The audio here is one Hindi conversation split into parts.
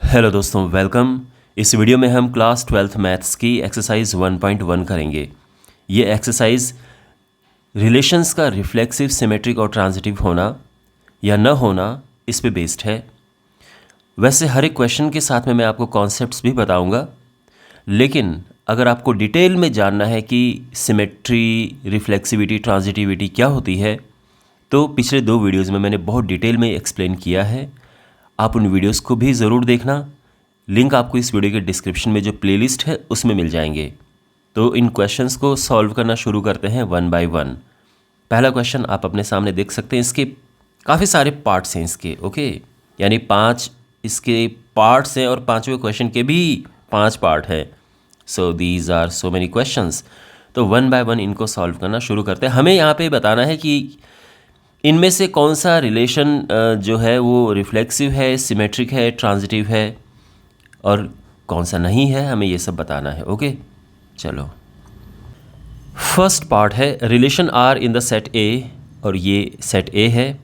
हेलो दोस्तों, वेलकम। इस वीडियो में हम क्लास 12th मैथ्स की एक्सरसाइज 1.1 करेंगे। ये एक्सरसाइज रिलेशंस का रिफ्लेक्सिव, सिमेट्रिक और ट्रांजिटिव होना या न होना इस पे बेस्ड है। वैसे हर एक क्वेश्चन के साथ में मैं आपको कॉन्सेप्ट्स भी बताऊंगा, लेकिन अगर आपको डिटेल में जानना है कि सिमेट्री, रिफ्लेक्सिविटी, ट्रांजिटिविटी क्या होती है, तो पिछले 2 वीडियोज़ में मैंने बहुत डिटेल में एक्सप्लेन किया है। आप उन वीडियोस को भी ज़रूर देखना। लिंक आपको इस वीडियो के डिस्क्रिप्शन में जो प्लेलिस्ट है उसमें मिल जाएंगे। तो इन क्वेश्चंस को सॉल्व करना शुरू करते हैं 1 बाय 1। पहला क्वेश्चन आप अपने सामने देख सकते हैं। इसके काफ़ी सारे पार्ट्स हैं इसके, ओके, यानी 5 इसके पार्ट्स हैं और 5वें क्वेश्चन के भी 5 पार्ट हैं। So these are so many questions. तो 1 बाय 1 इनको सॉल्व करना शुरू करते हैं। हमें यहाँ पे बताना है कि इनमें से कौन सा रिलेशन जो है वो रिफ्लेक्सिव है, सिमेट्रिक है, ट्रांजिटिव है और कौन सा नहीं है, हमें ये सब बताना है। ओके, चलो। फर्स्ट पार्ट है relation R in the set A, और ये सेट ए है,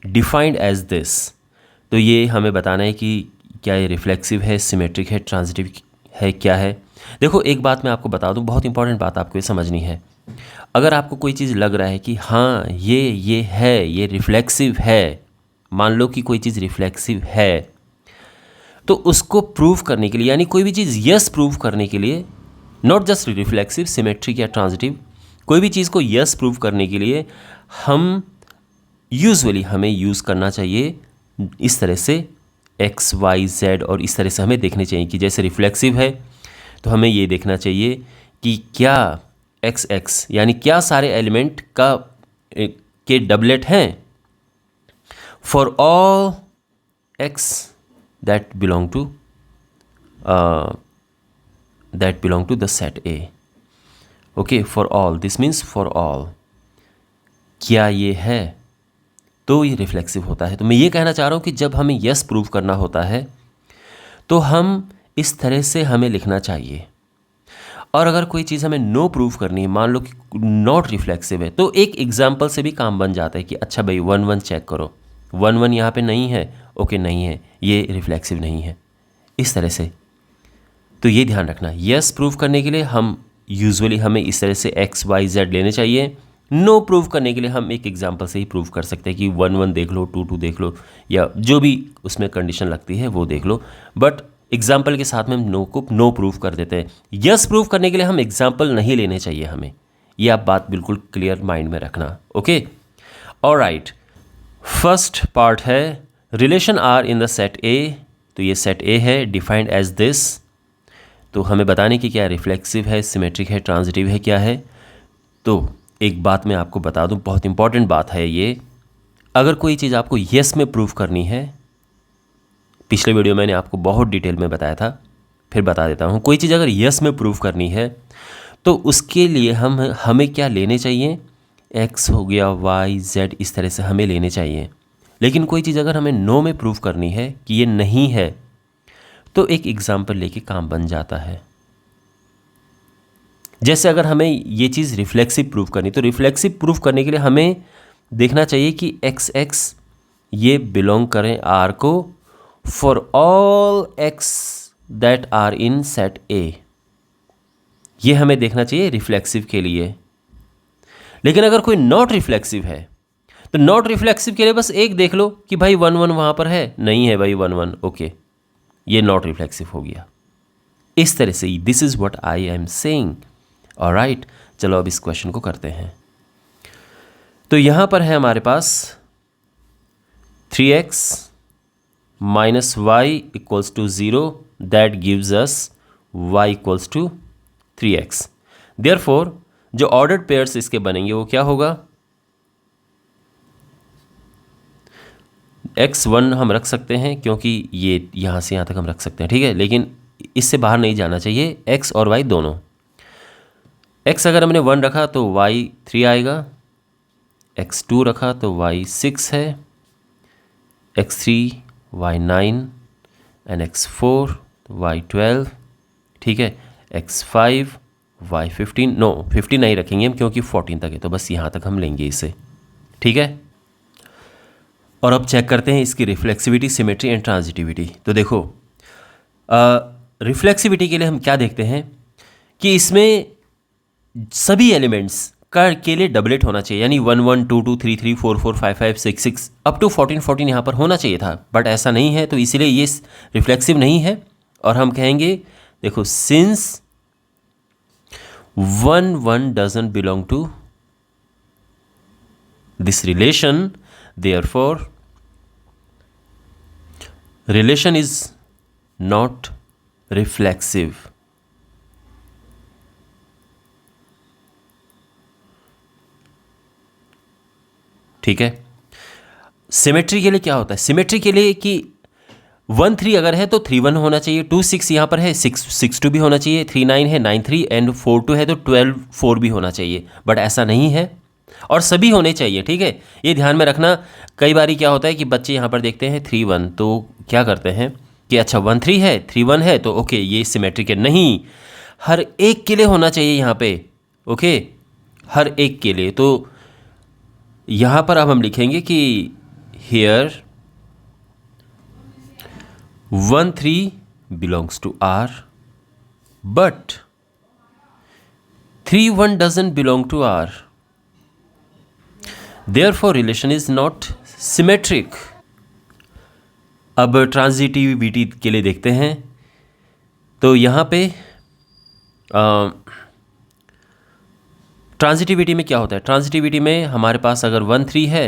डिफाइंड एज दिस। तो ये हमें बताना है कि क्या ये रिफ्लेक्सिव है, सिमेट्रिक है, ट्रांजिटिव है, क्या है। देखो, एक बात मैं आपको बता दूं, बहुत इंपॉर्टेंट बात आपको ये समझनी है। अगर आपको कोई चीज़ लग रहा है कि हाँ ये है, ये रिफ्लेक्सिव है, मान लो कि कोई चीज़ रिफ्लेक्सिव है, तो उसको प्रूव करने के लिए, यानी कोई भी चीज़ यस प्रूव करने के लिए, नॉट जस्ट रिफ्लेक्सिव, सिमेट्रिक या ट्रांजिटिव, कोई भी चीज़ को यस प्रूव करने के लिए हम यूजुअली हमें यूज़ करना चाहिए इस तरह से एक्स, वाई, जेड, और इस तरह से हमें देखने चाहिए कि जैसे रिफ्लेक्सिव है तो हमें ये देखना चाहिए कि क्या एक्स एक्स, यानी क्या सारे एलिमेंट के डबलेट हैं for all x that belong to the set A. Okay, for all, this means for all. क्या ये है तो ये रिफ्लेक्सिव होता है। तो मैं ये कहना चाह रहा हूँ कि जब हमें यस प्रूव करना होता है तो हम इस तरह से हमें लिखना चाहिए, और अगर कोई चीज़ हमें नो प्रूफ करनी है, मान लो कि नॉट रिफ्लेक्सिव है, तो एक एग्जाम्पल से भी काम बन जाता है कि अच्छा भाई 1 चेक करो, 1 यहाँ पे नहीं है, ओके नहीं है, ये रिफ्लेक्सिव नहीं है, इस तरह से। तो ये ध्यान रखना, यस प्रूफ करने के लिए हम यूजुअली हमें इस तरह से एक्स, वाई, जेड लेने चाहिए। नो प्रूफ करने के लिए हम एक एग्जाम्पल से ही प्रूफ कर सकते हैं कि 1 देख लो, 2 देख लो, या जो भी उसमें कंडीशन लगती है वो देख लो, बट एग्जाम्पल के साथ में हम नो को नो प्रूफ कर देते हैं। यस प्रूफ करने के लिए हम एग्जाम्पल नहीं लेने चाहिए हमें। ये आप बात बिल्कुल क्लियर माइंड में रखना। Okay, alright. फर्स्ट पार्ट है relation R in the set A. तो ये सेट ए है, डिफाइंड एज दिस। तो हमें बताने की क्या रिफ्लेक्सिव है, सिमेट्रिक है, ट्रांजिटिव है, क्या है। तो एक बात मैं आपको बता दूं, बहुत इंपॉर्टेंट बात है ये। अगर कोई चीज़ आपको यस में प्रूफ करनी है, पिछले वीडियो मैंने आपको बहुत डिटेल में बताया था, फिर बता देता हूँ। कोई चीज़ अगर यस में प्रूफ करनी है तो उसके लिए हमें क्या लेने चाहिए, एक्स हो गया, वाई, जेड, इस तरह से हमें लेने चाहिए। लेकिन कोई चीज़ अगर हमें नो में प्रूफ करनी है कि ये नहीं है, तो एक एग्जाम्पल लेके काम बन जाता है। जैसे अगर हमें ये चीज़ रिफ्लेक्सिव प्रूफ करनी, तो रिफ्लेक्सिव प्रूफ करने के लिए हमें देखना चाहिए कि एक्स एक्स ये बिलोंग करें आर को for all x that are in set A. ये हमें देखना चाहिए रिफ्लेक्सिव के लिए। लेकिन अगर कोई नॉट रिफ्लेक्सिव है, तो नॉट रिफ्लेक्सिव के लिए बस एक देख लो कि भाई 1 वहाँ पर है, नहीं है भाई 1, ओके, ये नॉट रिफ्लेक्सिव हो गया। इस तरह से, this is what I am saying. Alright, चलो अब इस क्वेश्चन को करते हैं। तो यहां पर है हमारे पास 3x minus y equals to 0, that gives us y equals to 3x। Therefore जो ऑर्डर्ड पेयर्स इसके बनेंगे वो क्या होगा, x1 हम रख सकते हैं क्योंकि ये यहां से यहां तक हम रख सकते हैं, ठीक है, लेकिन इससे बाहर नहीं जाना चाहिए, x और y दोनों। x अगर हमने 1 रखा तो y 3 आएगा, x2 रखा तो y 6 है, x3 y 9 and x4 y 12, ठीक है, x5 y 15, नो 15 नहीं रखेंगे हम क्योंकि 14 तक है, तो बस यहाँ तक हम लेंगे इसे, ठीक है। और अब चेक करते हैं इसकी रिफ्लेक्सिविटी, सिमेट्री एंड ट्रांजिटिविटी। तो देखो, रिफ्लेक्सिविटी के लिए हम क्या देखते हैं कि इसमें सभी एलिमेंट्स का के लिए डबलेट होना चाहिए, यानी 1 1 2 2 3 3 4 4 5 5 6 6 अप टू 14 14 यहाँ पर होना चाहिए था, बट ऐसा नहीं है, तो इसीलिए ये रिफ्लेक्सिव नहीं है। और हम कहेंगे देखो, since 1 1 doesn't belong to this relation, therefore relation is not reflexive। ठीक है। सिमेट्री के लिए क्या होता है? सिमेट्री के लिए कि 1 3 अगर है तो 3 1 होना चाहिए, 2 6 यहाँ पर है, 6 6 2 भी होना चाहिए, 3 9 है, 9 3 एंड 4 2 है तो 12 4 भी होना चाहिए, बट ऐसा नहीं है। और सभी होने चाहिए, ठीक है, ये ध्यान में रखना। कई बारी क्या होता है कि बच्चे यहाँ पर देखते हैं 3 1, तो क्या करते हैं कि अच्छा 1 3 है, 3 1 है, तो ओके ये सिमेट्रिक है। नहीं, हर एक के लिए होना चाहिए यहाँ पे, ओके, हर एक के लिए। तो यहाँ पर अब हम लिखेंगे कि here 1 3 belongs to R, but 3 1 doesn't belong to R, therefore relation is not symmetric। अब ट्रांजिटिविटी के लिए देखते हैं, तो यहाँ पे ट्रांजिटिविटी में क्या होता है? ट्रांजिटिविटी में हमारे पास अगर 1 3 है,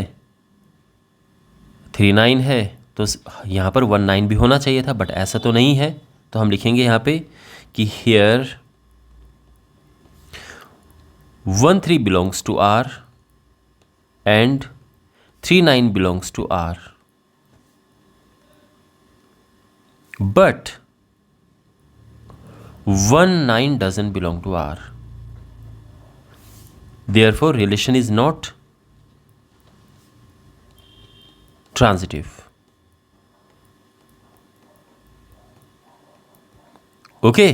3 9 है, तो यहाँ पर 1 9 भी होना चाहिए था, बट ऐसा तो नहीं है। तो हम लिखेंगे यहाँ पे कि here 1 3 belongs to R and 3 9 belongs to R, but 1 9 doesn't belong to R, therefore relation is not transitive। Okay,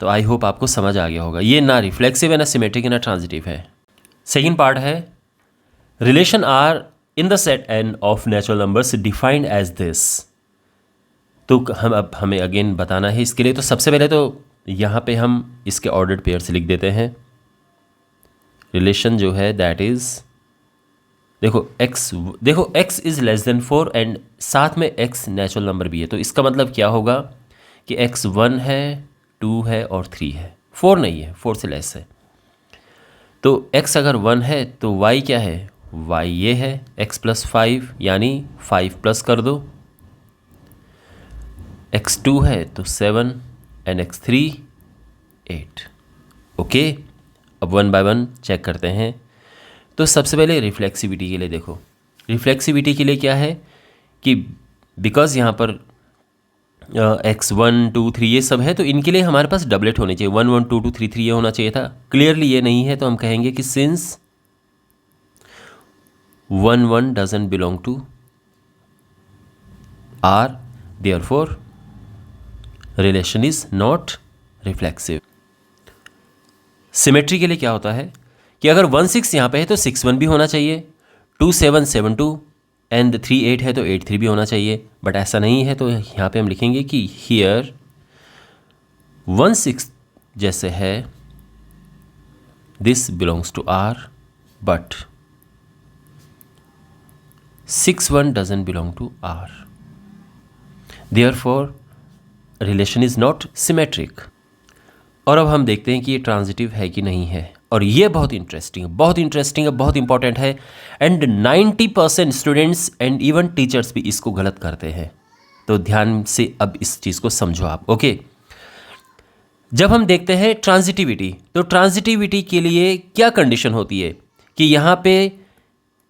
तो आई होप आपको समझ आ गया होगा। ये ना रिफ्लेक्सिव है, ना सिमेट्रिक है, ना ट्रांजिटिव है। सेकेंड पार्ट है relation R in the set N of natural numbers defined as this. तो अब हमें अगेन बताना है इसके लिए। तो सबसे पहले तो यहाँ पे हम इसके ऑर्डर्ड पेयर से लिख देते हैं। रिलेशन जो है दैट इज, देखो x is less than 4 and साथ में x नेचुरल नंबर भी है। तो इसका मतलब क्या होगा कि x 1 है, 2 है और 3 है, 4 नहीं है, 4 से लेस है। तो x अगर 1 है तो y क्या है? y ये है x + 5, यानी 5 प्लस कर दो। x 2 है तो 7 एंड x 3 8। ओके, अब 1 बाय 1 चेक करते हैं। तो सबसे पहले रिफ्लेक्सिविटी के लिए देखो, रिफ्लेक्सिविटी के लिए क्या है कि बिकॉज यहाँ पर x 1 2 3 ये सब है, तो इनके लिए हमारे पास डबलेट होने चाहिए। 1 1 2 2 3 3 ये होना चाहिए था। क्लियरली ये नहीं है, तो हम कहेंगे कि since 1 1 doesn't belong to R, therefore relation is not reflexive. Symmetry के लिए क्या होता है कि अगर 1 6 यहाँ पे है तो 6 1 भी होना चाहिए, 2 7 7 2 एंड 3 8 है तो 8 3 भी होना चाहिए, बट ऐसा नहीं है। तो यहाँ पे हम लिखेंगे कि हियर 1 6 जैसे है this belongs to R, but 6 1 doesn't belong to R, therefore relation is not symmetric. और अब हम देखते हैं कि ये ट्रांजिटिव है कि नहीं है, और ये बहुत इंटरेस्टिंग है, बहुत इंपॉर्टेंट है। And 90% students and even teachers भी इसको गलत करते हैं। तो ध्यान से अब इस चीज़ को समझो आप। ओके, जब हम देखते हैं ट्रांजिटिविटी, तो ट्रांजिटिविटी के लिए क्या कंडीशन होती है कि यहाँ पे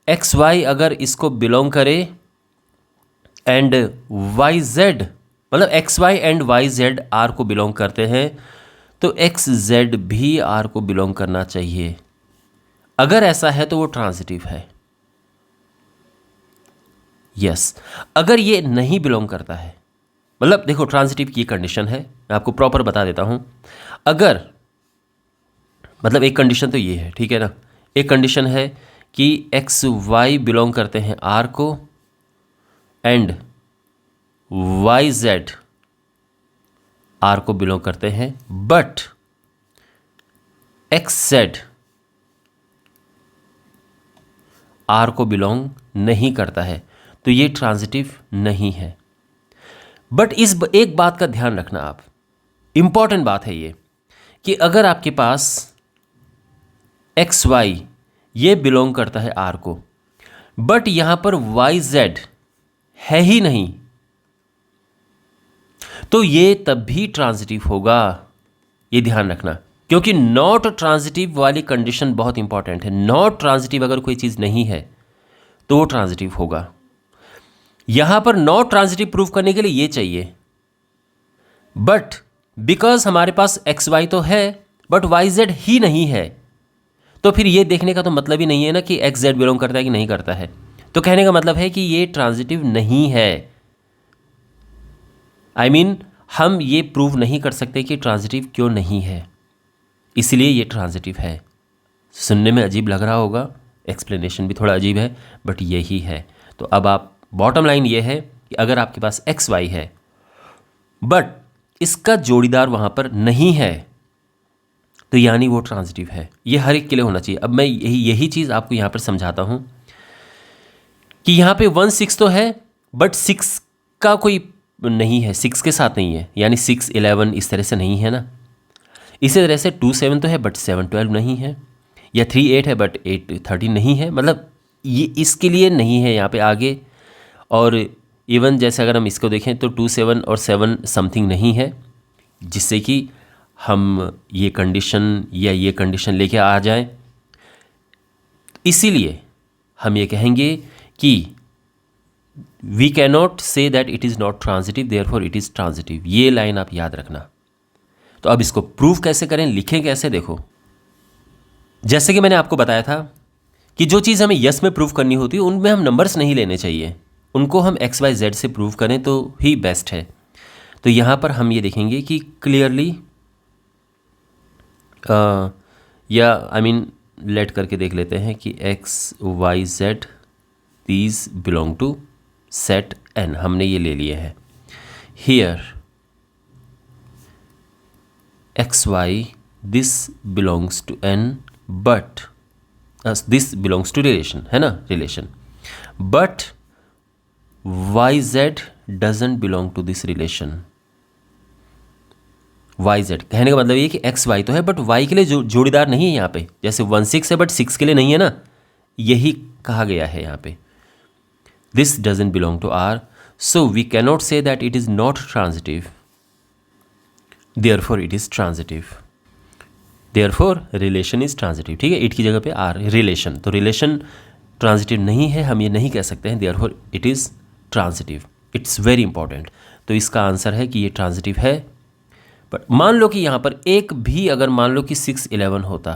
एक्स वाई अगर इसको बिलोंग करे एंड वाई जेड, मतलब x y and Y z R को बिलोंग करते हैं, तो एक्स जेड भी आर को बिलोंग करना चाहिए। अगर ऐसा है तो वो ट्रांजिटिव है। यस, अगर ये नहीं बिलोंग करता है, मतलब देखो ट्रांजिटिव की कंडीशन है, मैं आपको प्रॉपर बता देता हूं। अगर मतलब एक कंडीशन तो ये है, ठीक है ना, एक कंडीशन है कि एक्स वाई बिलोंग करते हैं आर को एंड वाई जेड आर को बिलोंग करते हैं, बट एक्स जेड आर को बिलोंग नहीं करता है, तो ये ट्रांजिटिव नहीं है। बट इस एक बात का ध्यान रखना आप, इंपॉर्टेंट बात है ये, कि अगर आपके पास एक्स वाई ये बिलोंग करता है आर को, बट यहां पर वाई जेड है ही नहीं, तो ये तब भी ट्रांजिटिव होगा। ये ध्यान रखना, क्योंकि नॉट ट्रांजिटिव वाली कंडीशन बहुत इंपॉर्टेंट है। नॉट ट्रांजिटिव अगर कोई चीज़ नहीं है तो वो ट्रांजिटिव होगा। यहां पर नॉट ट्रांजिटिव प्रूव करने के लिए ये चाहिए, बट बिकॉज हमारे पास एक्स वाई तो है बट वाई जेड ही नहीं है, तो फिर ये देखने का तो मतलब ही नहीं है ना कि एक्स जेड बिलोंग करता है कि नहीं करता है। तो कहने का मतलब है कि ये ट्रांजिटिव नहीं है। आई मीन हम ये प्रूव नहीं कर सकते कि ट्रांजिटिव क्यों नहीं है, इसलिए ये ट्रांजिटिव है। सुनने में अजीब लग रहा होगा, एक्सप्लेनेशन भी थोड़ा अजीब है, बट यही है। तो अब आप बॉटम लाइन ये है कि अगर आपके पास एक्स वाई है बट इसका जोड़ीदार वहाँ पर नहीं है, तो यानी वो ट्रांजिटिव है। ये हर एक के लिए होना चाहिए। अब मैं यही चीज़ आपको यहाँ पर समझाता हूँ कि यहाँ पे 1 6 तो है बट 6 का कोई नहीं है, 6 के साथ नहीं है, यानी 6 11 इस तरह से नहीं है ना। इसी तरह से 2 7 तो है बट 7 12 नहीं है, या 3 8 है बट 8 13 नहीं है। मतलब ये इसके लिए नहीं है यहाँ पे आगे। और इवन जैसे अगर हम इसको देखें तो 2 7 और 7 समथिंग नहीं है, जिससे कि हम ये कंडीशन या ये कंडीशन लेके आ जाएं। इसीलिए हम ये कहेंगे कि we cannot say that it is not transitive, therefore it is transitive. ये लाइन आप याद रखना। तो अब इसको प्रूव कैसे करें, लिखें कैसे, देखो। जैसे कि मैंने आपको बताया था कि जो चीज़ हमें यस में प्रूव करनी होती है उनमें हम नंबर्स नहीं लेने चाहिए, उनको हम एक्स वाई जेड से प्रूव करें तो ही बेस्ट है। तो यहाँ पर हम ये देखेंगे कि क्लियरली या आई मीन लेट करके देख लेते हैं कि x Y z these belong to set N, हमने ये ले लिए हैं। Here x y this belongs to N but this belongs to relation, है ना, relation, but y z doesn't belong to this relation. Y z कहने का मतलब ये कि एक्स वाई तो है बट वाई के लिए जोड़ीदार नहीं है यहाँ पे। जैसे 1 6 है बट 6 के लिए नहीं है ना, यही कहा गया है यहाँ पे। This doesn't belong to R, so we cannot say that it is not transitive, therefore it is transitive. Therefore relation is transitive. ठीक है, इट की जगह पे आर, रिलेशन, तो रिलेशन ट्रांजिटिव नहीं है, हम ये नहीं कह सकते हैं therefore it is transitive. It's very important. तो इसका आंसर है कि ये ट्रांजिटिव है। बट मान लो कि यहाँ पर एक भी अगर मान लो कि 6 11 होता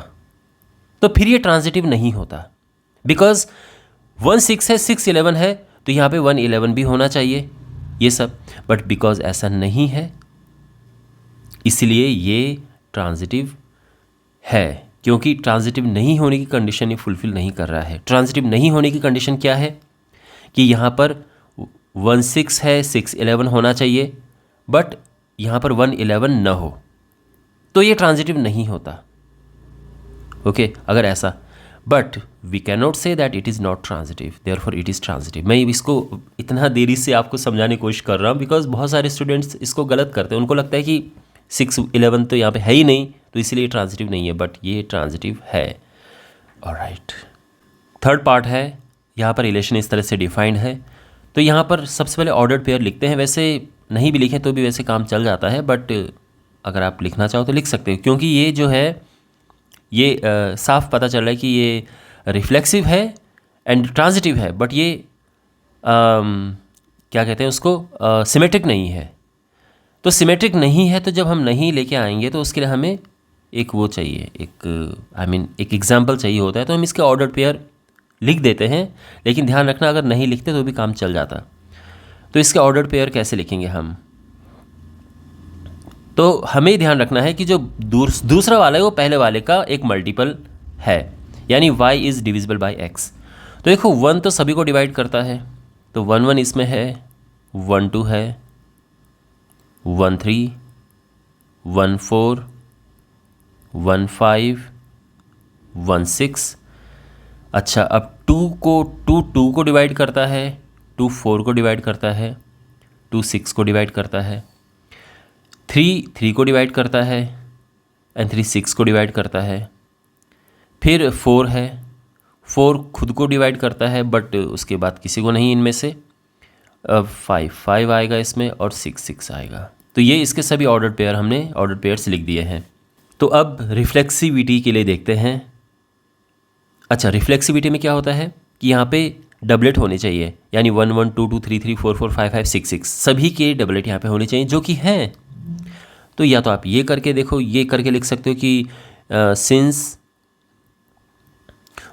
तो फिर ये ट्रांजिटिव नहीं होता, बिकॉज 1 6 है, 6 11 है, तो यहाँ पे 1 11 भी होना चाहिए ये सब, बट बिकॉज ऐसा नहीं है इसलिए ये ट्रांजिटिव है, क्योंकि ट्रांजिटिव नहीं होने की कंडीशन ये फुलफिल नहीं कर रहा है। ट्रांजिटिव नहीं होने की कंडीशन क्या है कि यहाँ पर 1 6 है, 6 11 होना चाहिए, बट यहाँ पर 1 11 न हो, तो ये ट्रांजिटिव नहीं होता। ओके, अगर ऐसा, but we cannot say that it is not transitive, therefore it is transitive. मैं इसको इतना देरी से आपको समझाने की कोशिश कर रहा हूँ बिकॉज बहुत सारे स्टूडेंट्स इसको गलत करते हैं। उनको लगता है कि 6 11 तो यहाँ पे है ही नहीं, तो इसलिए ट्रांजिटिव नहीं है, बट ये ट्रांजिटिव है। ऑलराइट, थर्ड पार्ट है, यहाँ पर रिलेशन इस तरह से डिफाइंड है। तो यहाँ पर सबसे पहले ऑर्डर्ड पेयर लिखते हैं। वैसे नहीं भी लिखें तो भी वैसे काम चल जाता है, बट अगर आप लिखना चाहो तो लिख सकते हो, क्योंकि ये जो है ये साफ पता चल रहा है कि ये रिफ्लेक्सिव है एंड ट्रांजिटिव है, बट ये क्या कहते हैं उसको, सिमेट्रिक नहीं है। तो सिमेट्रिक नहीं है, तो जब हम नहीं लेके आएंगे तो उसके लिए हमें एक वो चाहिए, एक एक एग्जाम्पल चाहिए होता है, तो हम इसके ऑर्डर्ड पेयर लिख देते हैं। लेकिन ध्यान रखना, अगर नहीं लिखते तो भी काम चल जाता। तो इसके ऑर्डर्ड पेयर कैसे लिखेंगे हम, तो हमें ध्यान रखना है कि जो दूसरा वाला है वो पहले वाले का एक मल्टीपल है, यानी y is divisible by x। तो देखो 1 तो सभी को डिवाइड करता है, तो 1 1 इसमें है, 1 2 है, 1 3, 14, 15, 16। अच्छा, अब 2 को डिवाइड करता है, 2 4 को डिवाइड करता है, 2 6 को डिवाइड करता है, 3 को डिवाइड करता है, एंड 3 6 को डिवाइड करता है। फिर 4 है, 4 खुद को डिवाइड करता है, बट उसके बाद किसी को नहीं इनमें से। अब 5 आएगा इसमें, और 6 आएगा। तो ये इसके सभी ऑर्डर पेयर हमने ऑर्डर पेयर्स लिख दिए हैं। तो अब रिफ्लेक्सिविटी के लिए देखते हैं। अच्छा, रिफ्लेक्सिविटी में क्या होता है कि यहाँ पे डबलेट होने चाहिए, यानी 1 1 2 2 3 3 4 4 5 5 6 6 सभी के डबलेट यहाँ पे होने चाहिए, जो कि हैं। तो या तो आप ये करके देखो, ये करके लिख सकते हो कि since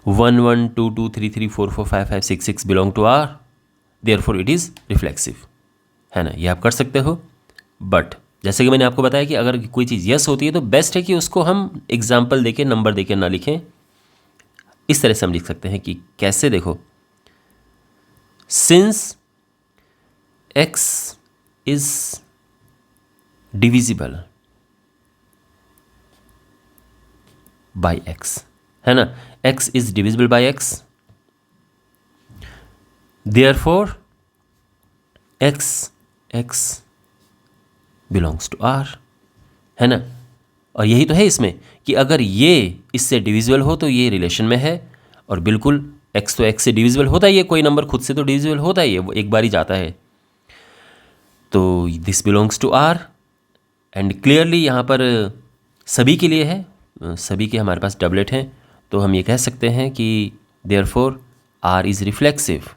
1 1 2 2 3 3 4 4 5 5 6 6 belong to R, therefore it is reflexive, है ना। ये आप कर सकते हो। बट जैसे कि मैंने आपको बताया कि अगर कोई चीज़ यस होती है तो बेस्ट है कि उसको हम एग्जाम्पल देके, नंबर देके ना लिखें। इस तरह से हम लिख सकते हैं कि कैसे, देखो, since x is divisible by x, है ना, x is divisible by x, therefore x belongs to r, है ना। और यही तो है इसमें कि अगर ये इससे डिविजिबल हो तो ये रिलेशन में है, और बिल्कुल x तो x से डिविजिबल होता ही है, कोई नंबर खुद से तो डिविजिबल होता ही है, वो एक बार ही जाता है। तो this belongs to r, and clearly यहाँ पर सभी के लिए है, सभी के हमारे पास डबलेट हैं, तो हम ये कह सकते हैं कि देयरफॉर r इज रिफ्लेक्सिव।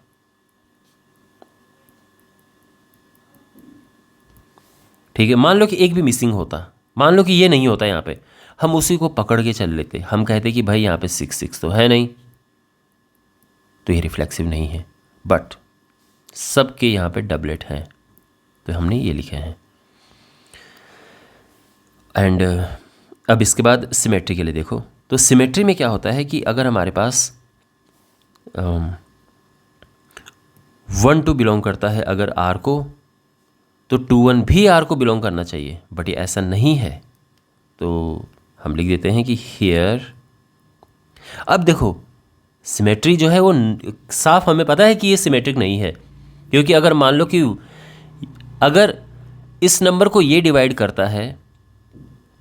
ठीक है, मान लो कि एक भी मिसिंग होता, मान लो कि ये नहीं होता यहाँ पे, हम उसी को पकड़ के चल लेते, हम कहते कि भाई यहाँ पे 6 6 तो है नहीं, तो ये रिफ्लेक्सिव नहीं है। बट सबके यहाँ पे डबलेट हैं, तो हमने ये लिखे हैं। एंड अब इसके बाद सिमेट्री के लिए देखो। तो सिमेट्री में क्या होता है कि अगर हमारे पास 1 2 बिलोंग करता है अगर r को, तो 2 1 भी r को बिलोंग करना चाहिए, बट ये ऐसा नहीं है, तो हम लिख देते हैं कि हियर। अब देखो, सिमेट्री जो है वो साफ हमें पता है कि ये सिमेट्रिक नहीं है, क्योंकि अगर मान लो कि अगर इस नंबर को ये डिवाइड करता है,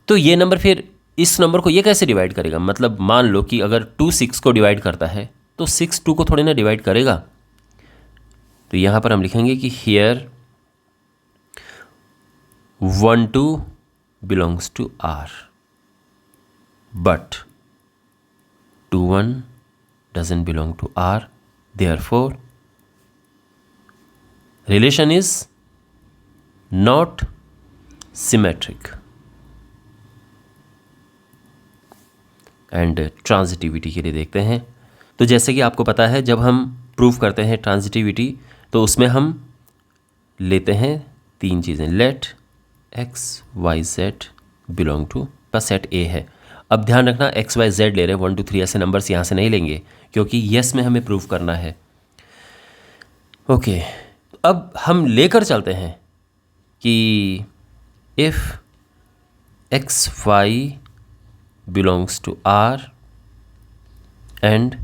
तो ये नंबर फिर इस नंबर को ये कैसे डिवाइड करेगा। मतलब मान लो कि अगर 2 6 को डिवाइड करता है, तो 6 2 को थोड़ी ना डिवाइड करेगा। तो यहाँ पर हम लिखेंगे कि here 1 2 belongs to R, but 2 1 doesn't belong to R, therefore relation is not symmetric। And transitivity के लिए देखते हैं। तो जैसे कि आपको पता है, जब हम प्रूव करते हैं ट्रांजिटिविटी, तो उसमें हम लेते हैं 3 चीज़ें, let x y z belong to का सेट A है। अब ध्यान रखना, x y z ले रहे हैं, 1 2 3 ऐसे नंबर्स यहाँ से नहीं लेंगे, क्योंकि यस में हमें प्रूव करना है। ओके, अब हम लेकर चलते हैं कि if x y belongs to R and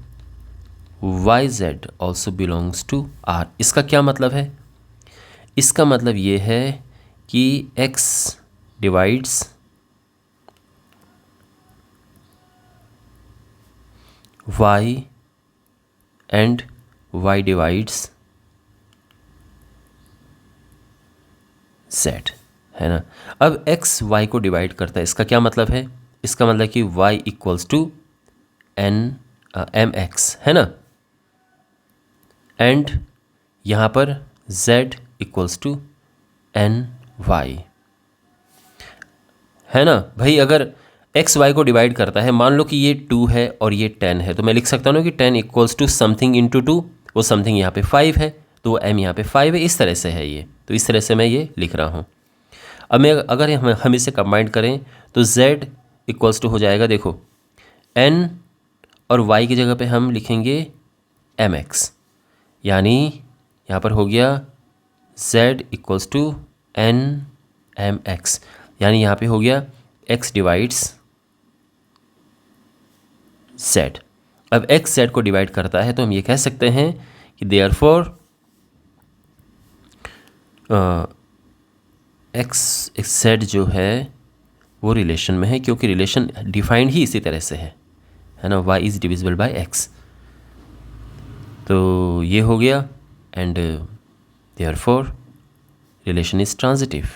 y z also belongs to R। इसका क्या मतलब है? इसका मतलब ये है कि x divides y and y divides z, है ना। अब x y को डिवाइड करता है, इसका क्या मतलब है? इसका मतलब कि y इक्वल्स टू mx, है ना, एंड यहाँ पर z इक्वल्स टू ny, है ना भाई। अगर x y को डिवाइड करता है, मान लो कि ये 2 है और ये 10 है, तो मैं लिख सकता हूँ ना कि 10 इक्वल्स टू समथिंग इंटू 2, वो समथिंग यहाँ पे 5 है, तो वो m यहाँ पे 5 है, इस तरह से है ये। तो इस तरह से मैं ये लिख रहा हूँ। अब मैं अगर हम इसे कंबाइन करें तो z इक्वल्स टू हो जाएगा, देखो n और y की जगह पे हम लिखेंगे mx, यानी यहाँ पर हो गया z equals to n mx। यानी यहाँ पे हो गया x डिवाइड्स z। अब x z को डिवाइड करता है तो हम ये कह सकते हैं कि देयरफॉर x z जो है वो रिलेशन में है, क्योंकि रिलेशन डिफाइंड ही इसी तरह से है ना, y is divisible by x। तो ये हो गया and therefore relation is transitive.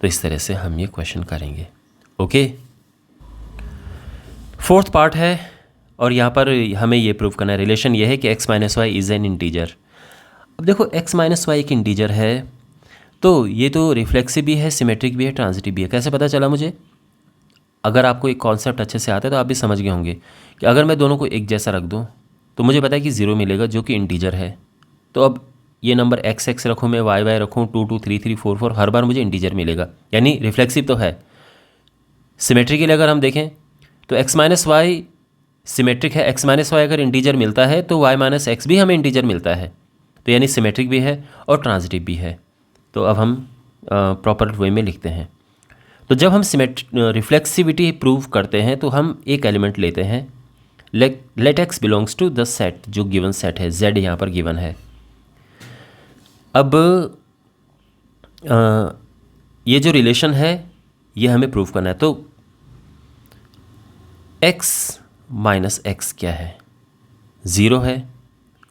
तो इस तरह से हम ये क्वेश्चन करेंगे। ओके, फोर्थ पार्ट है और यहाँ पर हमें ये प्रूव करना है, रिलेशन ये है कि x minus y is an integer. अब देखो x माइनस वाई एक इंटीजर है तो ये तो रिफ्लेक्सिव भी है, सिमेट्रिक भी है, ट्रांजिटिव भी है। कैसे पता चला मुझे? अगर आपको एक कॉन्सेप्ट अच्छे से आता है तो आप भी समझ गए होंगे कि अगर मैं दोनों को एक जैसा रख दूं तो मुझे पता है कि 0 मिलेगा जो कि इंटीजर है। तो अब ये नंबर x x रखूँ, मैं y y रखूँ, 2 2 3 3 4 4, हर बार मुझे इंटीजर मिलेगा, यानी रिफ्लेक्सिव तो है। सिमेट्रिकली अगर हम देखें तो x माइनस वाई सिमेट्रिक है, x माइनस वाई अगर इंटीजर मिलता है तो y माइनस एक्स भी हमें इंटीजर मिलता है, तो यानी सिमेट्रिक भी है और ट्रांजिटिव भी है। तो अब हम प्रॉपर वे में लिखते हैं। तो जब हम रिफ्लेक्सिविटी प्रूव करते हैं तो हम एक एलिमेंट लेते हैं, let x belongs to the set, जो गिवन सेट है, z यहाँ पर गिवन है। अब ये जो रिलेशन है ये हमें प्रूव करना है। तो x माइनस एक्स क्या है? 0 है।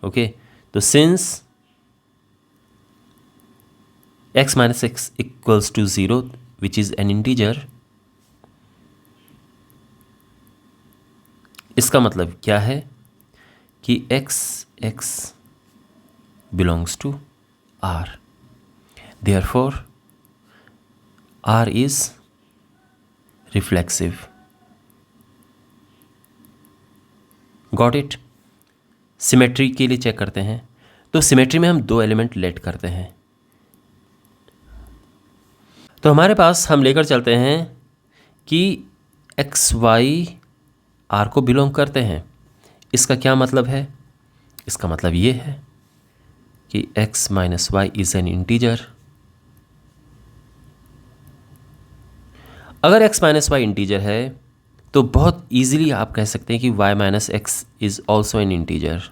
ओके, तो since x minus x equals to 0 which is an integer, इसका मतलब क्या है कि x belongs to R, therefore R is reflexive. Got it? Symmetry के लिए चेक करते हैं। तो सिमेट्री में हम 2 एलिमेंट लेट करते हैं। तो हमारे पास हम लेकर चलते हैं कि एक्स वाई आर को बिलोंग करते हैं। इसका क्या मतलब है? इसका मतलब ये है कि x minus y is an integer. अगर x माइनस वाई इंटीजर है तो बहुत ईजिली आप कह सकते हैं कि y minus x is also an integer.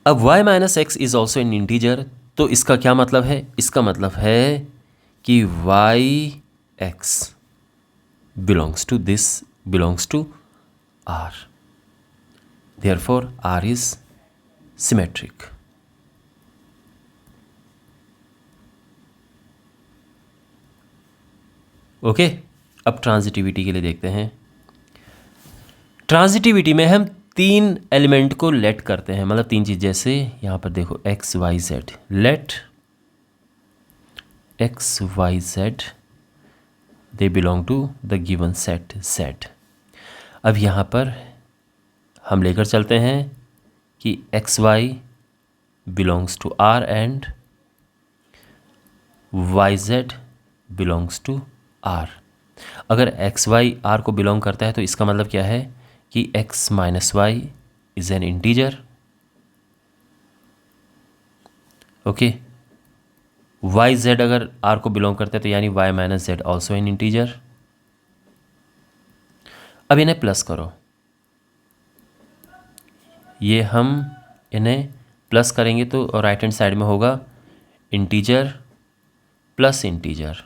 अब y minus x is also an integer, तो इसका क्या मतलब है? इसका मतलब है कि y x belongs to R, therefore R is symmetric. Okay, अब ट्रांजिटिविटी के लिए देखते हैं। ट्रांजिटिविटी में हम 3 एलिमेंट को लेट करते हैं, मतलब 3 चीज़, जैसे यहाँ पर देखो x y z, let x y z they belong to the given set z। अब यहाँ पर हम लेकर चलते हैं कि x y belongs to R and y z belongs to R। अगर x y R को बिलोंग करता है तो इसका मतलब क्या है कि x minus y is an integer. Okay, y z अगर आर को बिलोंग करते हैं तो यानी y minus z also an integer. अब इन्हें प्लस करो, ये हम इन्हें प्लस करेंगे तो राइट हैंड साइड में होगा इंटीजर प्लस इंटीजर।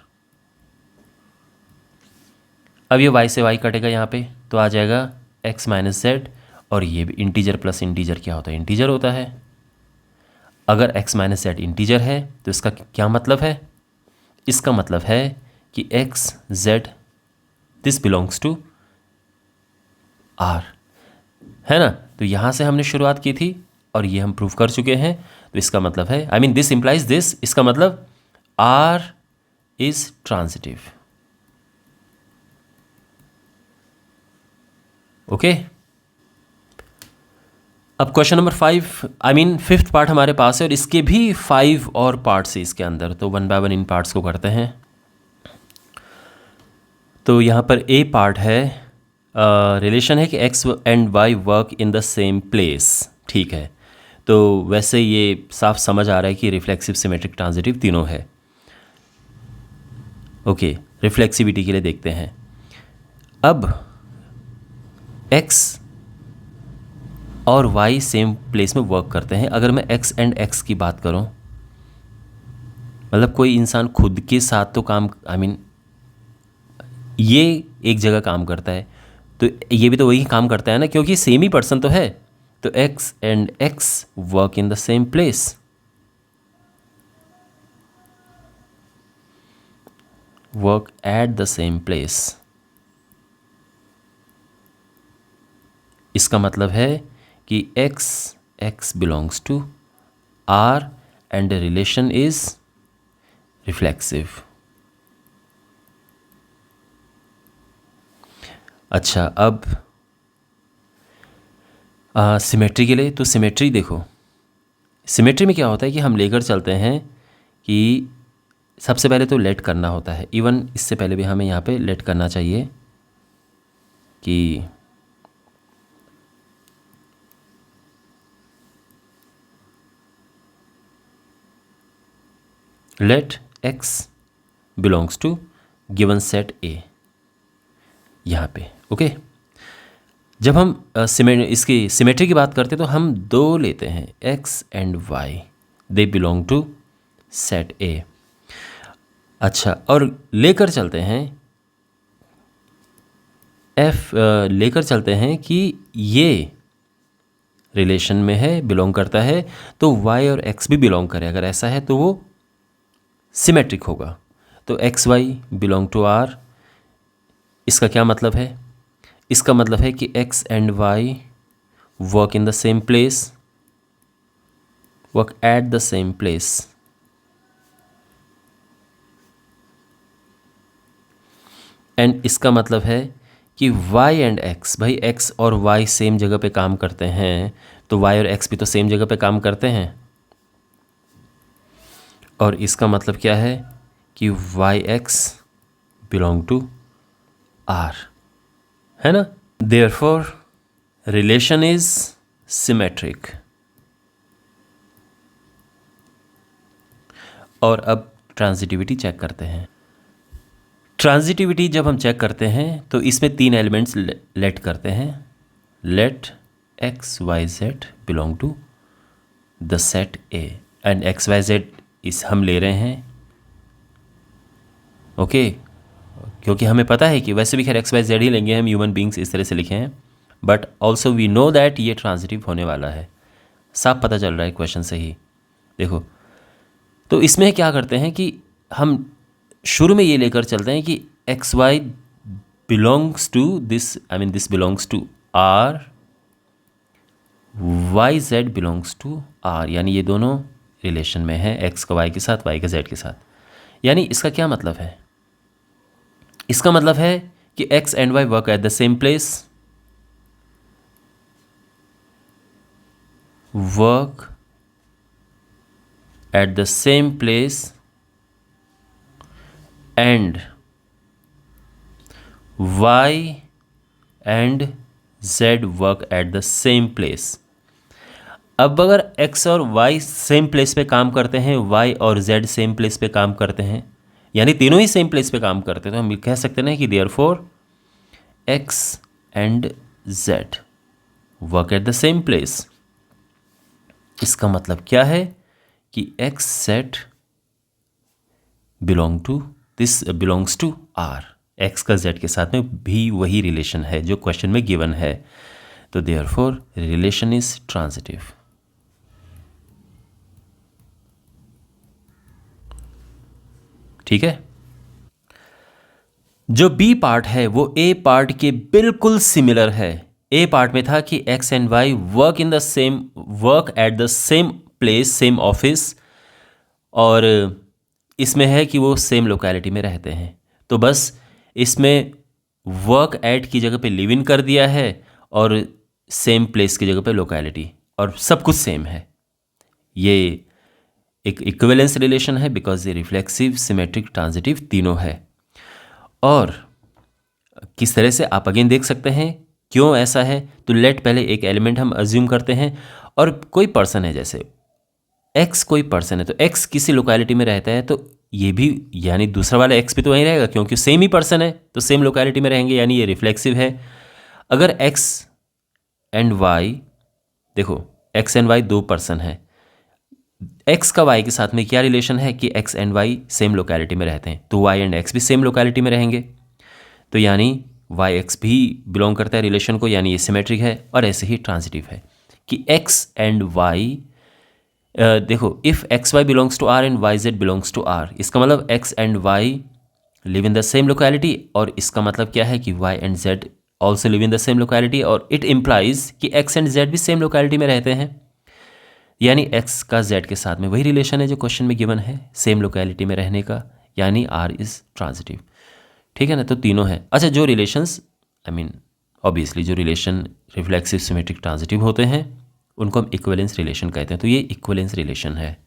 अब ये y से y कटेगा यहाँ पे, तो आ जाएगा x माइनस जेड, और ये भी इंटीजर प्लस इंटीजर क्या होता है? इंटीजर होता है। अगर x माइनस जेड इंटीजर है तो इसका क्या मतलब है? इसका मतलब है कि x z this belongs to R, है ना। तो यहाँ से हमने शुरुआत की थी और ये हम प्रूव कर चुके हैं। तो इसका मतलब है, I mean this implies this, इसका मतलब R इज ट्रांजिटिव। ओके, अब question number 5, I mean 5th part हमारे पास है और इसके भी 5 और पार्ट्स है इसके अंदर। तो 1 बाय 1 इन पार्ट्स को करते हैं। तो यहाँ पर ए पार्ट है, रिलेशन है कि x and y work in the same place. ठीक है, तो वैसे ये साफ समझ आ रहा है कि रिफ्लेक्सिव, सिमेट्रिक, ट्रांजिटिव तीनों है। ओके, रिफ्लेक्सिविटी के लिए देखते हैं। अब x और y सेम प्लेस में वर्क करते हैं। अगर मैं x एंड x की बात करूं, मतलब कोई इंसान खुद के साथ तो काम, ये एक जगह काम करता है, तो ये भी तो वही काम करता है ना, क्योंकि सेम ही पर्सन तो है। तो x and x work in the same place. Work at the same place. इसका मतलब है कि x belongs to R and the relation is reflexive. अच्छा, अब सिमेट्री के लिए, तो सिमेट्री देखो, सिमेट्री में क्या होता है कि हम लेकर चलते हैं कि सबसे पहले तो लेट करना होता है। इवन इससे पहले भी हमें यहाँ पे लेट करना चाहिए कि let x belongs to given set A यहाँ पे। ओके, जब हम इसकी सिमेट्री की बात करते हैं तो हम दो लेते हैं, x and y, they belong to set A। अच्छा, और लेकर चलते हैं लेकर चलते हैं कि ये रिलेशन में है, बिलोंग करता है, तो y और x भी बिलोंग करे। अगर ऐसा है तो वो सिमेट्रिक होगा। तो x Y belong to R। इसका क्या मतलब है? इसका मतलब है कि x and y work in the same place, work at the same place. And इसका मतलब है कि y एंड x, भाई x और y सेम जगह पे काम करते हैं, तो y और x भी तो सेम जगह पे काम करते हैं। और इसका मतलब क्या है कि yx बिलोंग टू R, है ना। Therefore relation is symmetric. और अब ट्रांजिटिविटी चेक करते हैं। ट्रांजिटिविटी जब हम चेक करते हैं तो इसमें तीन एलिमेंट्स लेट करते हैं। Let x Y z belong to the set A, and x Y z इस हम ले रहे हैं, ओके, क्योंकि हमें पता है कि वैसे भी खैर एक्स वाई जेड ही लेंगे हम, ह्यूमन बींग्स इस तरह से लिखे हैं, but also we know that ये ट्रांजिटिव होने वाला है। साफ पता चल रहा है क्वेश्चन से ही। देखो, तो इसमें क्या करते हैं कि हम शुरू में ये लेकर चलते हैं कि x Y belongs to this, this belongs to R, y z belongs to R, यानी ये दोनों रिलेशन में है, एक्स का वाई के साथ, वाई का जेड के साथ। यानी इसका क्या मतलब है? इसका मतलब है कि x and y work at the same place, work at the same place, and y and z work at the same place. अब अगर x और y सेम प्लेस पे काम करते हैं, y और z सेम प्लेस पे काम करते हैं, यानी तीनों ही सेम प्लेस पे काम करते हैं, तो हम कह सकते हैं कि therefore x and z work at the same place. इसका मतलब क्या है कि x z belongs to R, x का z के साथ में भी वही रिलेशन है जो क्वेश्चन में गिवन है, तो देयरफॉर रिलेशन इज ट्रांजिटिव। ठीक है। जो B पार्ट है वो A पार्ट के बिल्कुल सिमिलर है। A पार्ट में था कि x and y work at the same place, same office, और इसमें है कि वो सेम लोकेलिटी में रहते हैं। तो बस इसमें वर्क एट की जगह पे लिव इन कर दिया है और सेम प्लेस की जगह पे लोकेलिटी, और सब कुछ सेम है। ये एक इक्विवेलेंस रिलेशन है बिकॉज ये रिफ्लेक्सिव, सिमेट्रिक, ट्रांजिटिव तीनों है। और किस तरह से आप अगेन देख सकते हैं क्यों ऐसा है। तो लेट पहले एक एलिमेंट हम अज्यूम करते हैं और कोई पर्सन है, जैसे x कोई पर्सन है, तो x किसी लोकेलिटी में रहता है, तो ये भी यानी दूसरा वाला x भी तो वहीं रहेगा, क्योंकि सेम ही पर्सन है तो सेम लोकेलिटी में रहेंगे, यानी ये रिफ्लेक्सिव है। अगर x एंड y, देखो x एंड y दो पर्सन है, x का y के साथ में क्या रिलेशन है कि x and y same locality में रहते हैं, तो y एंड x भी सेम लोकेलिटी में रहेंगे, तो यानी वाई एक्स भी बिलोंग करता है रिलेशन को, यानी ये सिमेट्रिक है। और ऐसे ही ट्रांजिटिव है कि एक्स एंड वाई, देखो if x Y belongs to R and Y z belongs to R, इसका मतलब x and y live in the same locality, और इसका मतलब क्या है कि y and z also live in the same locality, और इट इम्प्लाइज कि एक्स एंड जेड भी सेम लोकेलिटी में रहते हैं, यानी एक्स का जेड के साथ में वही रिलेशन है जो क्वेश्चन में गिवन है, सेम लोकेलिटी में रहने का, यानी आर इज ट्रांजिटिव। ठीक है ना, तो तीनों है। अच्छा, जो रिलेशंस ऑब्वियसली जो रिलेशन रिफ्लेक्सिव सिमेट्रिक ट्रांजिटिव होते हैं उनको हम इक्विवेलेंस रिलेशन कहते हैं, तो ये इक्विवेलेंस रिलेशन है।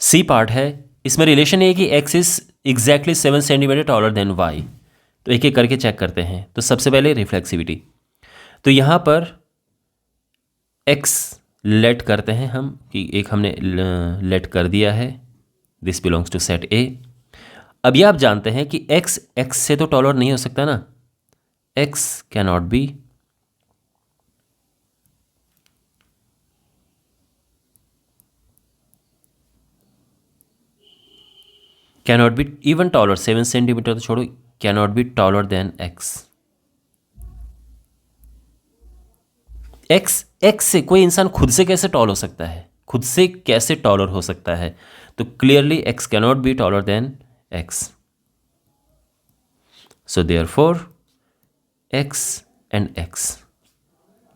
सी पार्ट है, इसमें रिलेशन ये कि x is exactly 7 centimetre taller than y. तो एक एक करके चेक करते हैं। तो सबसे पहले रिफ्लेक्सिविटी, तो यहाँ पर एक्स लेट करते हैं हम कि एक हमने लेट कर दिया है, this belongs to set A. अब ये आप जानते हैं कि x x से तो टॉलर नहीं हो सकता ना, x cannot be even taller, 7 centimetre तो छोड़ो, cannot be taller than x। x से कोई इंसान खुद से कैसे टॉल हो सकता है, खुद से कैसे टॉलर हो सकता है, तो clearly x cannot be taller than x। So therefore x and x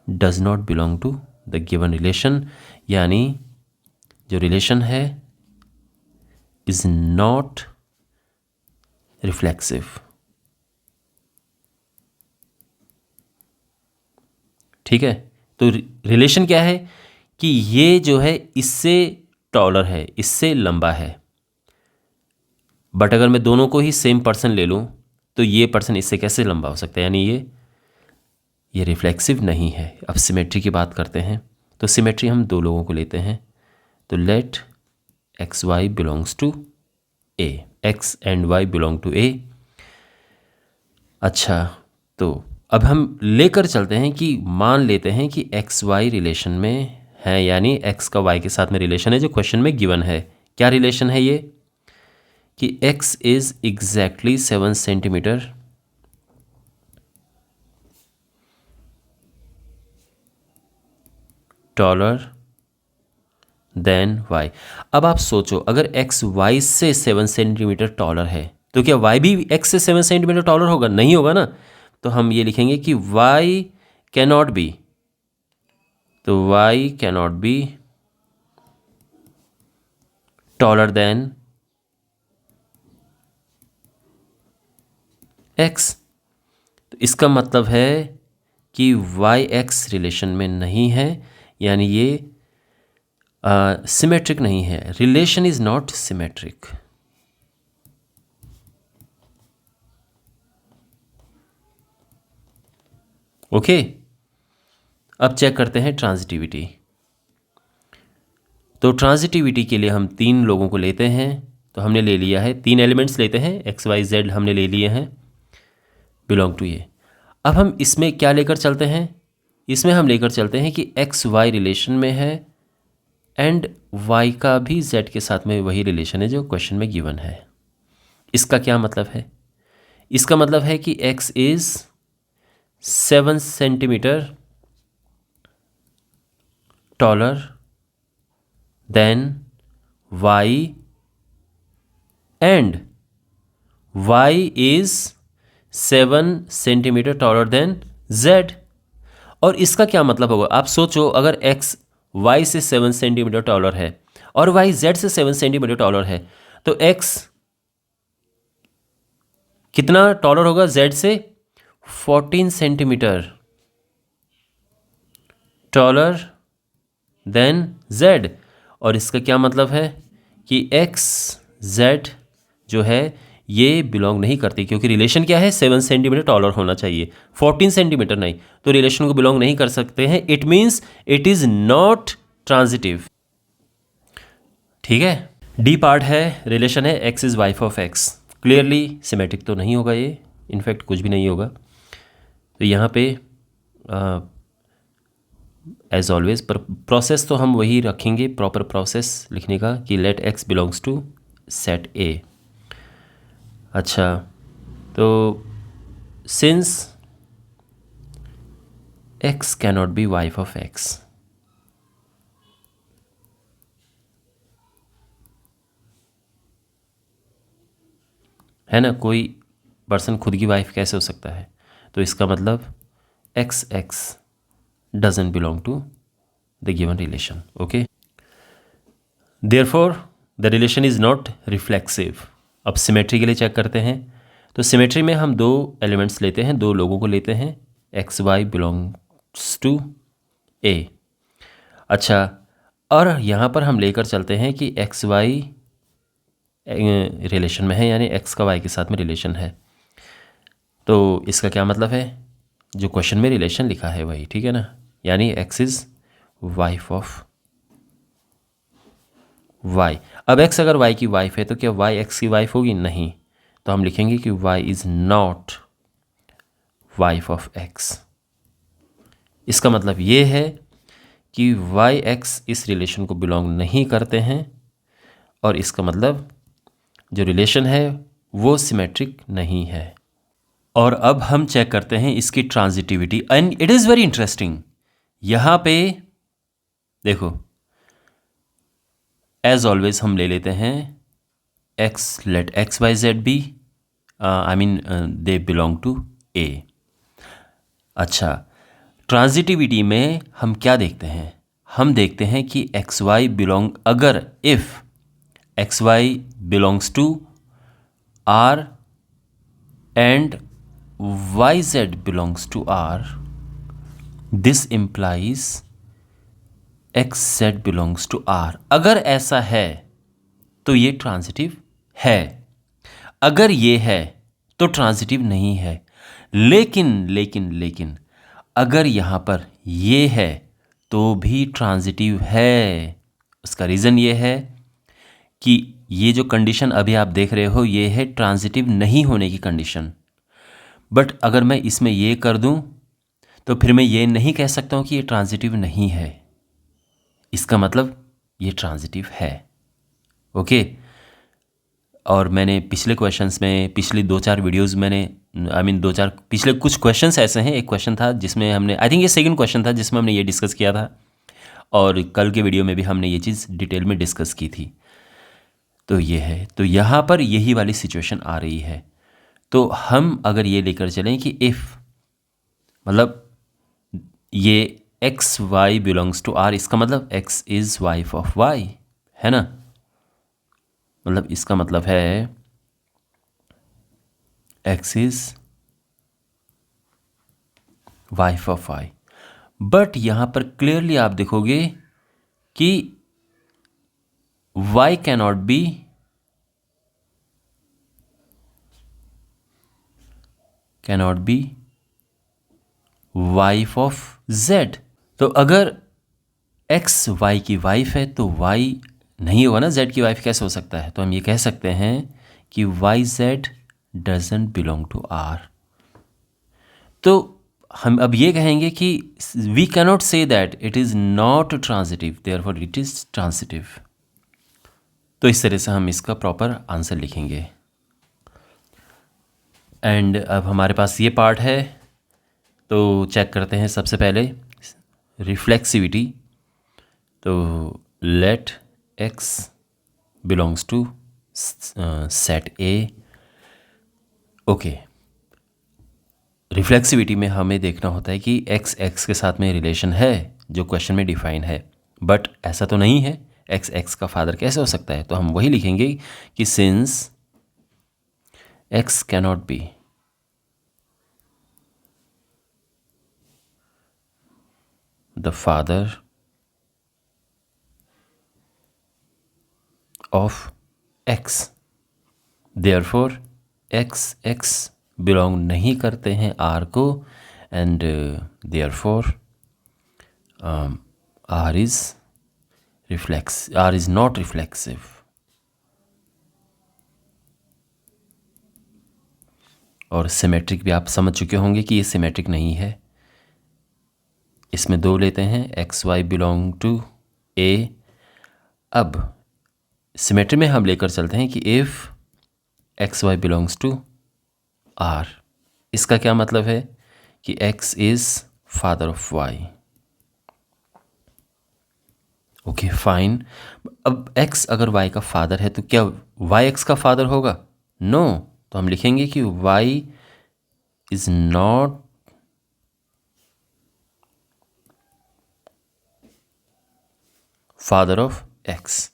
does not belong to the given relation, यानी जो रिलेशन है is not reflexive। ठीक है, तो रिलेशन क्या है कि ये जो है इससे टॉलर है, इससे लंबा है, बट अगर मैं दोनों को ही सेम पर्सन ले लूँ तो ये पर्सन इससे कैसे लंबा हो सकता है, यानी ये रिफ्लेक्सिव नहीं है। अब सिमेट्री की बात करते हैं, तो सिमेट्री हम दो लोगों को लेते हैं, तो let x Y belongs to A, X and Y belong to A. अच्छा, तो अब हम लेकर चलते हैं कि मान लेते हैं कि एक्स वाई रिलेशन में है, यानी एक्स का वाई के साथ में रिलेशन है जो क्वेश्चन में गिवन है। क्या रिलेशन है ये कि x is exactly 7 centimetre taller then y। अब आप सोचो, अगर x y से 7 सेंटीमीटर टॉलर है तो क्या y भी x से 7 सेंटीमीटर टॉलर होगा? नहीं होगा ना। तो हम ये लिखेंगे कि y कैनॉट बी, तो y cannot be taller than x। तो इसका मतलब है कि वाई एक्स रिलेशन में नहीं है, यानी ये सिमेट्रिक नहीं है। Relation is not symmetric. Okay, अब चेक करते हैं ट्रांजिटिविटी। तो ट्रांजिटिविटी के लिए हम तीन लोगों को लेते हैं, तो हमने ले लिया है, तीन एलिमेंट्स लेते हैं, एक्स वाई जेड हमने ले लिए हैं बिलोंग टू ये। अब हम इसमें क्या लेकर चलते हैं, इसमें हम लेकर चलते हैं कि एक्स वाई रिलेशन में है एंड वाई का भी जेड के साथ में वही रिलेशन है जो क्वेश्चन में गिवन है। इसका क्या मतलब है? इसका मतलब है कि x is 7 centimetre taller than y and Y is 7 centimetre taller than z. और इसका क्या मतलब होगा? आप सोचो, अगर x y से 7 सेंटीमीटर टॉलर है और y z से 7 सेंटीमीटर टॉलर है, तो x कितना टॉलर होगा z से? 14 सेंटीमीटर टॉलर देन z। और इसका क्या मतलब है कि x z जो है ये बिलोंग नहीं करती, क्योंकि रिलेशन क्या है, 7 सेंटीमीटर टॉलर होना चाहिए, 14 सेंटीमीटर नहीं, तो रिलेशन को बिलोंग नहीं कर सकते हैं। It means it is not transitive. ठीक है। डी पार्ट है, रिलेशन है x is wife of x. Clearly symmetric तो नहीं होगा ये, इनफैक्ट कुछ भी नहीं होगा। तो यहाँ पे एज ऑलवेज पर प्रोसेस तो हम वही रखेंगे, प्रॉपर प्रोसेस लिखने का, कि let x belongs to set A. अच्छा, तो since x cannot be wife of x, है ना, कोई पर्सन खुद की वाइफ कैसे हो सकता है, तो इसका मतलब x x doesn't belong to the given relation. Okay, therefore the relation is not reflexive. अब सिमेट्री के लिए चेक करते हैं। तो सिमेट्री में हम दो एलिमेंट्स लेते हैं, दो लोगों को लेते हैं, X Y belongs to A. अच्छा, और यहाँ पर हम लेकर चलते हैं कि एक्स वाई रिलेशन में है, यानी एक्स का वाई के साथ में रिलेशन है। तो इसका क्या मतलब है, जो क्वेश्चन में रिलेशन लिखा है वही, ठीक है ना, यानी x is wife of y. अब एक्स अगर वाई की वाइफ है तो क्या वाई एक्स की वाइफ होगी, नहीं, तो हम लिखेंगे कि Y is not wife of x. इसका मतलब ये है कि वाई एक्स इस रिलेशन को बिलोंग नहीं करते हैं, और इसका मतलब जो रिलेशन है वो सिमेट्रिक नहीं है। और अब हम चेक करते हैं इसकी transitivity, and it is very interesting. यहाँ पे देखो, एज ऑलवेज हम ले लेते हैं X, let x Y Z B, I mean they belong to A. अच्छा, ट्रांजिटिविटी में हम क्या देखते हैं, हम देखते हैं कि एक्स वाई बिलोंग, अगर if x Y belongs to R and Y z belongs to R, this implies x z belongs to R. अगर ऐसा है तो ये ट्रांजिटिव है, अगर ये है तो ट्रांजिटिव नहीं है। लेकिन लेकिन लेकिन अगर यहाँ पर ये है तो भी ट्रांजिटिव है। उसका रीज़न ये है कि ये जो कंडीशन अभी आप देख रहे हो ये है ट्रांजिटिव नहीं होने की कंडीशन, बट अगर मैं इसमें ये कर दूं तो फिर मैं ये नहीं कह सकता हूँ कि ये ट्रांजिटिव नहीं है, इसका मतलब ये ट्रांजिटिव है। ओके, और मैंने पिछले क्वेश्चंस में, पिछली 2-4 वीडियोस मैंने, आई मीन 2-4 पिछले कुछ क्वेश्चंस ऐसे हैं, एक क्वेश्चन था जिसमें हमने, आई थिंक ये सेकंड क्वेश्चन था जिसमें हमने ये डिस्कस किया था, और कल के वीडियो में भी हमने ये चीज़ डिटेल में डिस्कस की थी। तो ये है, तो यहाँ पर यही वाली सिचुएशन आ रही है। तो हम अगर ये लेकर चलें कि इफ़, मतलब ये x Y belongs to R, इसका मतलब x is wife of y, है ना, मतलब इसका मतलब है x is wife of y. But यहां पर क्लियरली आप देखोगे कि y cannot be wife of z. तो अगर एक्स वाई की वाइफ है तो वाई नहीं होगा ना, जेड की वाइफ कैसे हो सकता है। तो हम ये कह सकते हैं कि y z doesn't belong to R. तो हम अब ये कहेंगे कि we cannot say that it is not transitive, therefore it is transitive. तो इस तरह से हम इसका प्रॉपर आंसर लिखेंगे। एंड अब हमारे पास ये पार्ट है, तो चेक करते हैं सबसे पहले रिफ्लेक्सिविटी। तो let x belongs to set A. Okay, reflexivity में हमें देखना होता है कि एक्स एक्स के साथ में रिलेशन है जो क्वेश्चन में डिफाइन है, बट ऐसा तो नहीं है, एक्स एक्स का फादर कैसे हो सकता है। तो हम वही लिखेंगे कि since x cannot be the father of X, therefore X belong नहीं करते हैं आर को, and therefore R is not reflexive. और सिमेट्रिक भी आप समझ चुके होंगे कि ये सिमेट्रिक नहीं है। इसमें दो लेते हैं, X Y belong to A. अब सिमेट्री में हम लेकर चलते हैं कि if x Y belongs to R, इसका क्या मतलब है कि X is father of Y. Okay fine. अब एक्स अगर वाई का फादर है तो क्या वाई एक्स का फादर होगा? नो। तो हम लिखेंगे कि Y is not father of x.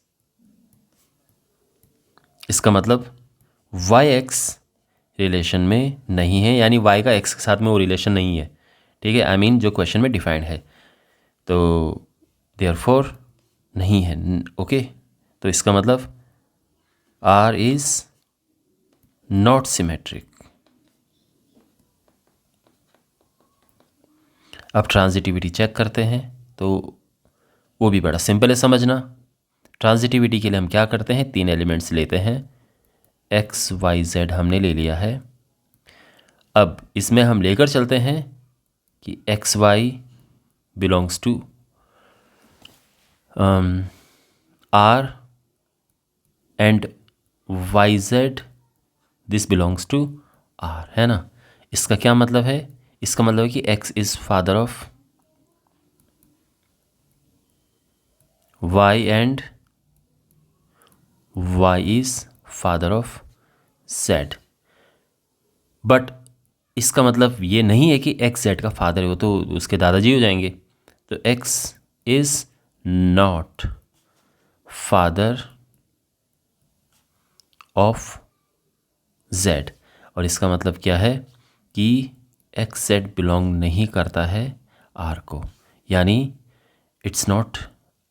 इसका मतलब वाई एक्स रिलेशन में नहीं है, यानी वाई का एक्स के साथ में वो रिलेशन नहीं है। ठीक है, आई मीन जो क्वेश्चन में डिफाइंड है, तो देयरफॉर नहीं है। ओके, तो इसका मतलब आर इज नॉट सिमेट्रिक। अब ट्रांजिटिविटी चेक करते हैं, तो वो भी बड़ा सिंपल है समझना। ट्रांजिटिविटी के लिए हम क्या करते हैं, 3 एलिमेंट्स लेते हैं। एक्स वाई जेड हमने ले लिया है। अब इसमें हम लेकर चलते हैं कि x Y belongs to R and Y Z this belongs to R, है ना। इसका क्या मतलब है? इसका मतलब है कि x is father of Y and Y is father of Z. But इसका मतलब ये नहीं है कि एक्स जेड का फादर है, वो तो उसके दादाजी हो जाएंगे। तो x is not father of Z, और इसका मतलब क्या है कि एक्स जेड बिलोंग नहीं करता है आर को, यानी it's not,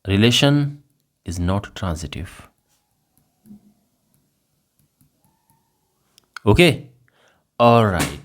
relation is not transitive. Okay, alright.